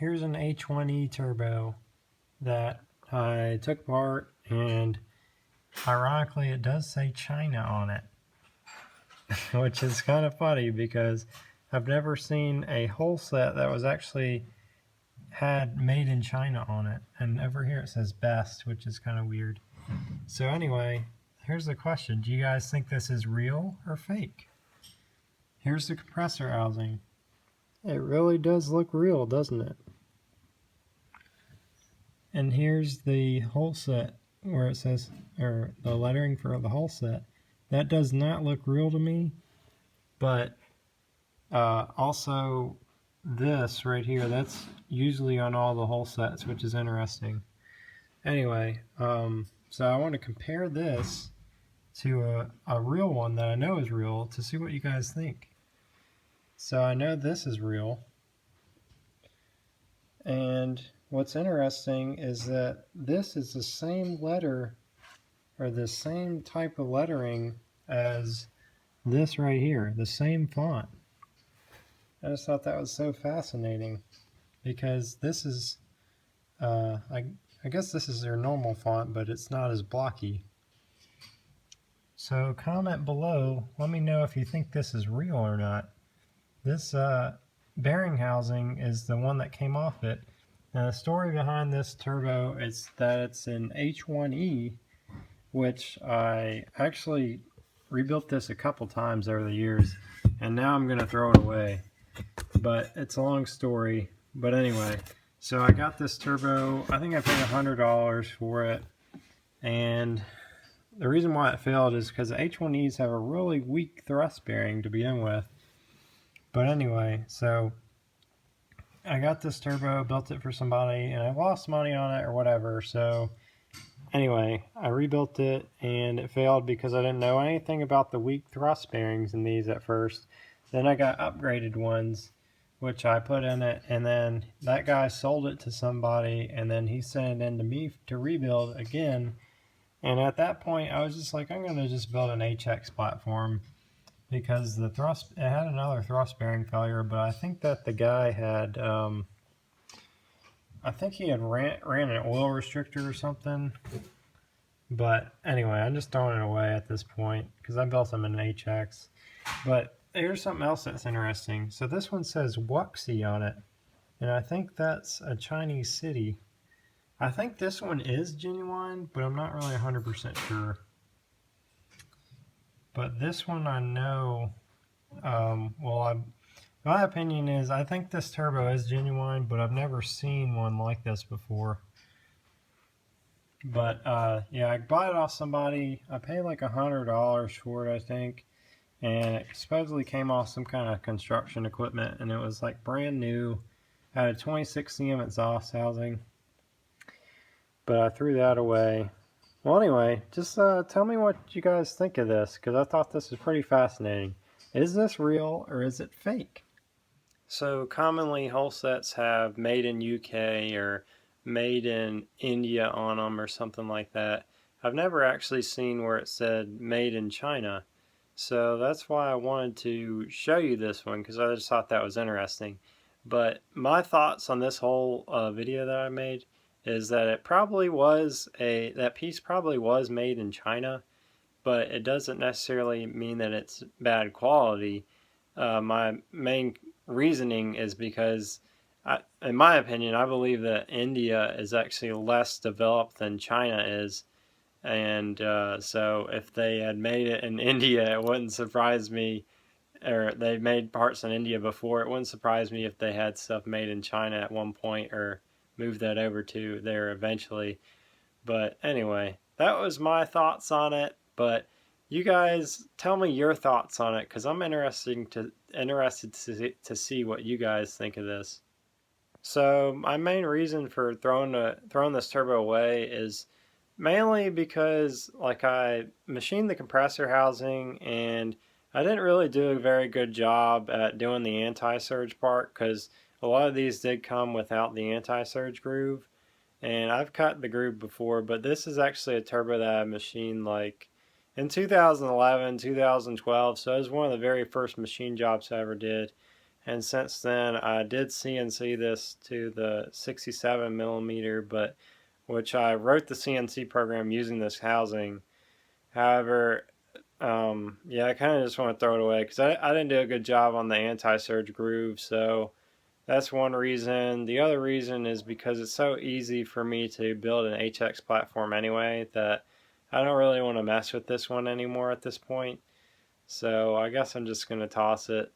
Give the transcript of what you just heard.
here's an H1E turbo that I took apart, and ironically it does say China on it, which is kind of funny because I've never seen a Holset that was actually had made in China on it, and over here it says best, which is kind of weird. So anyway, here's the question: do you guys think this is real or fake? Here's the compressor housing. It really does look real, doesn't it? And here's the Holset where it says, or the lettering for the Holset. That does not look real to me, but also this right here, that's usually on all the Holsets, which is interesting. Anyway, so I want to compare this to a real one that I know is real to see what you guys think. So I know this is real, and what's interesting is that this is the same letter, or the same type of lettering as this right here, the same font. I just thought that was so fascinating because this is, I guess this is their normal font, but it's not as blocky. So comment below, let me know if you think this is real or not. This bearing housing is the one that came off it. Now the story behind this turbo is that it's an H1E, which I actually rebuilt this a couple times over the years, and now I'm going to throw it away. But it's a long story. But anyway, so I got this turbo. I think I paid $100 for it, and the reason why it failed is because the H1Es have a really weak thrust bearing to begin with. But anyway, so I got this turbo, built it for somebody, and I lost money on it or whatever. So anyway, I rebuilt it, and it failed because I didn't know anything about the weak thrust bearings in these at first. Then I got upgraded ones, which I put in it, and then that guy sold it to somebody, and then he sent it in to me to rebuild again. And at that point, I was just like, I'm going to just build an HX platform, because the thrust, it had another thrust bearing failure, but I think that the guy had, I think he had ran an oil restrictor or something. But anyway, I'm just throwing it away at this point because I built them in an HX. But here's something else that's interesting. So this one says Wuxi on it, and I think that's a Chinese city. I think this one is genuine, but I'm not really 100% sure. But this one I know, my opinion is I think this turbo is genuine, but I've never seen one like this before. But yeah, I bought it off somebody. I paid like $100 for it, I think. And it supposedly came off some kind of construction equipment, and it was like brand new. Had a 26 cm exhaust housing. But I threw that away. Well, anyway, just tell me what you guys think of this, because I thought this was pretty fascinating. Is this real or is it fake? So commonly Holsets have made in UK or made in India on them or something like that. I've never actually seen where it said made in China. So that's why I wanted to show you this one, because I just thought that was interesting. But my thoughts on this whole video that I made is that it probably was that piece probably was made in China, but it doesn't necessarily mean that it's bad quality. My main reasoning is because, in my opinion, I believe that India is actually less developed than China is, and so if they had made it in India, it wouldn't surprise me, or they made parts in India before, it wouldn't surprise me if they had stuff made in China at one point or moved that over to there eventually. But anyway, that was my thoughts on it. But you guys tell me your thoughts on it, because I'm interested to see what you guys think of this. So my main reason for throwing this turbo away is mainly because, like, I machined the compressor housing and I didn't really do a very good job at doing the anti-surge part, because a lot of these did come without the anti-surge groove, and I've cut the groove before, but this is actually a turbo that I machined like in 2011, 2012, so it was one of the very first machine jobs I ever did. And since then, I did CNC this to the 67 millimeter, but which I wrote the CNC program using this housing. However, yeah, I kind of just want to throw it away because I didn't do a good job on the anti-surge groove. So that's one reason. The other reason is because it's so easy for me to build an HX platform anyway that I don't really want to mess with this one anymore at this point. So I guess I'm just going to toss it.